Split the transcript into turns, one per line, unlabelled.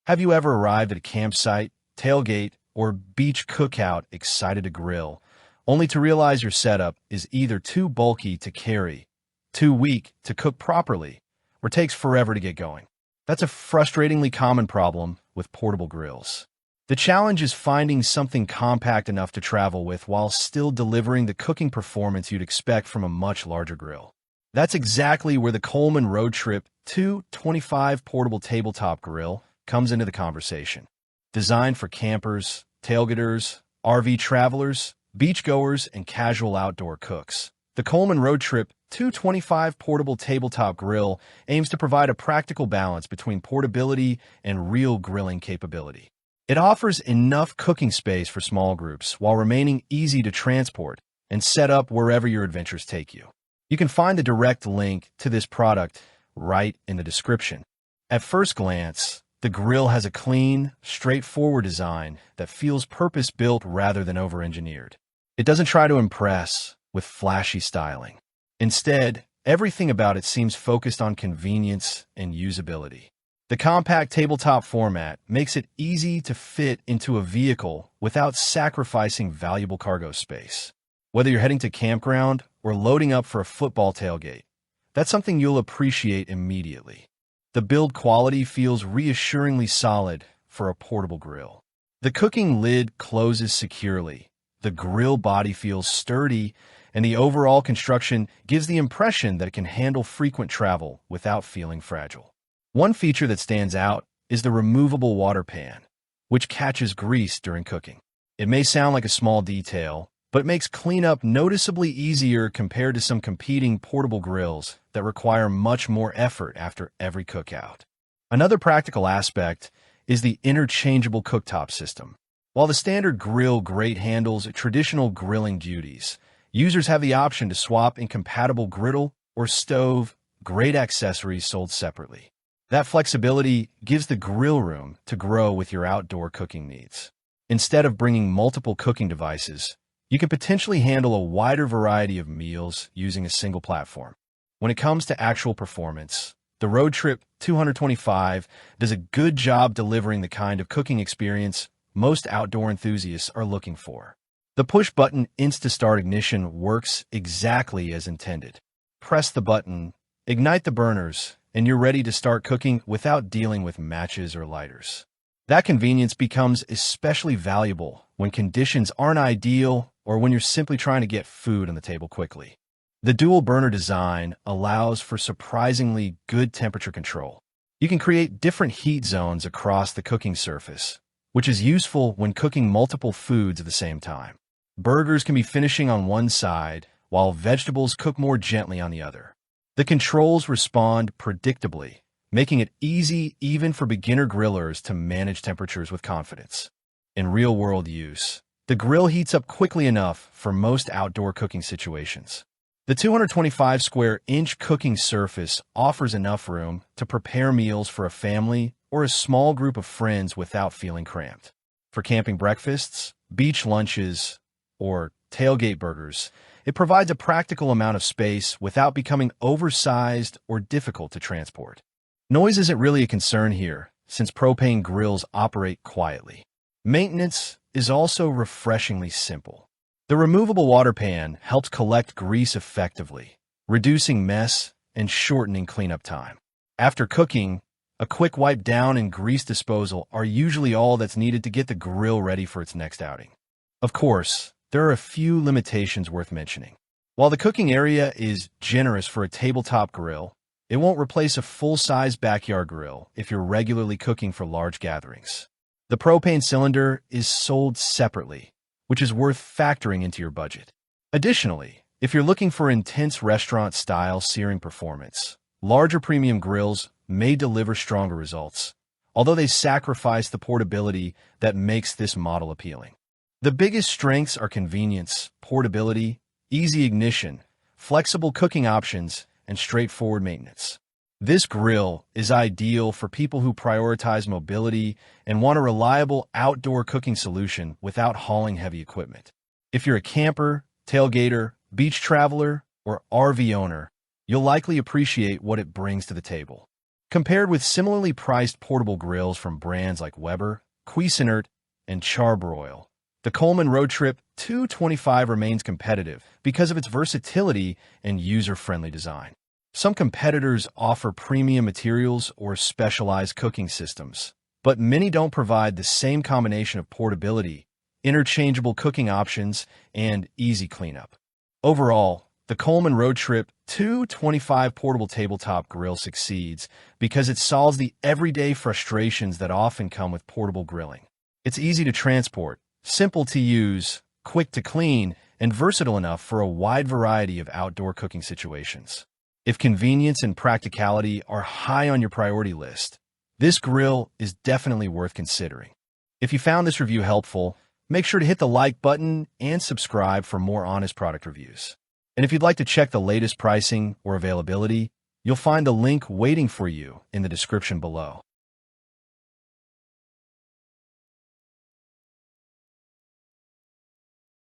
Have you ever arrived at a campsite, tailgate, or beach cookout excited to grill, only to realize your setup is either too bulky to carry, too weak to cook properly, or takes forever to get going? That's a frustratingly common problem with portable grills. The challenge is finding something compact enough to travel with while still delivering the cooking performance you'd expect from a much larger grill. That's exactly where the Coleman RoadTrip 225 Portable Tabletop Grill comes into the conversation. Designed for campers, tailgaters, RV travelers, beachgoers, and casual outdoor cooks, the Coleman RoadTrip 225 Portable Tabletop Grill aims to provide a practical balance between portability and real grilling capability. It offers enough cooking space for small groups while remaining easy to transport and set up wherever your adventures take you. You can find the direct link to this product right in the description. At first glance, the grill has a clean, straightforward design that feels purpose-built rather than over-engineered. It doesn't try to impress with flashy styling. Instead, everything about it seems focused on convenience and usability. The compact tabletop format makes it easy to fit into a vehicle without sacrificing valuable cargo space. Whether you're heading to campground or loading up for a football tailgate, that's something you'll appreciate immediately. The build quality feels reassuringly solid for a portable grill. The cooking lid closes securely, the grill body feels sturdy, and the overall construction gives the impression that it can handle frequent travel without feeling fragile. One feature that stands out is the removable water pan, which catches grease during cooking. It may sound like a small detail, but it makes cleanup noticeably easier compared to some competing portable grills that require much more effort after every cookout. Another practical aspect is the interchangeable cooktop system. While the standard grill grate handles traditional grilling duties, users have the option to swap in compatible griddle or stove grate accessories sold separately. That flexibility gives the grill room to grow with your outdoor cooking needs. Instead of bringing multiple cooking devices, you can potentially handle a wider variety of meals using a single platform. When it comes to actual performance, the RoadTrip 225 does a good job delivering the kind of cooking experience most outdoor enthusiasts are looking for. The push-button InstaStart ignition works exactly as intended. Press the button, ignite the burners, and you're ready to start cooking without dealing with matches or lighters. That convenience becomes especially valuable when conditions aren't ideal or when you're simply trying to get food on the table quickly. The dual burner design allows for surprisingly good temperature control. You can create different heat zones across the cooking surface, which is useful when cooking multiple foods at the same time. Burgers can be finishing on one side, while vegetables cook more gently on the other. The controls respond predictably, making it easy even for beginner grillers to manage temperatures with confidence. In real-world use, the grill heats up quickly enough for most outdoor cooking situations. The 225 square inch cooking surface offers enough room to prepare meals for a family or a small group of friends without feeling cramped. For camping breakfasts, beach lunches, or tailgate burgers, it provides a practical amount of space without becoming oversized or difficult to transport. Noise isn't really a concern here, since propane grills operate quietly. Maintenance is also refreshingly simple. The removable water pan helps collect grease effectively, reducing mess and shortening cleanup time. After cooking, a quick wipe down and grease disposal are usually all that's needed to get the grill ready for its next outing. Of course, there are a few limitations worth mentioning. While the cooking area is generous for a tabletop grill, it won't replace a full-size backyard grill if you're regularly cooking for large gatherings. The propane cylinder is sold separately, which is worth factoring into your budget. Additionally, if you're looking for intense restaurant-style searing performance, larger premium grills may deliver stronger results, although they sacrifice the portability that makes this model appealing. The biggest strengths are convenience, portability, easy ignition, flexible cooking options, and straightforward maintenance. This grill is ideal for people who prioritize mobility and want a reliable outdoor cooking solution without hauling heavy equipment. If you're a camper, tailgater, beach traveler, or RV owner, you'll likely appreciate what it brings to the table. Compared with similarly priced portable grills from brands like Weber, Cuisinart, and Charbroil, the Coleman RoadTrip 225 remains competitive because of its versatility and user-friendly design. Some competitors offer premium materials or specialized cooking systems, but many don't provide the same combination of portability, interchangeable cooking options, and easy cleanup. Overall, the Coleman RoadTrip 225 Portable Tabletop Grill succeeds because it solves the everyday frustrations that often come with portable grilling. It's easy to transport, simple to use, quick to clean, and versatile enough for a wide variety of outdoor cooking situations. If convenience and practicality are high on your priority list, this grill is definitely worth considering. If you found this review helpful, make sure to hit the like button and subscribe for more honest product reviews. And if you'd like to check the latest pricing or availability, you'll find the link waiting for you in the description below.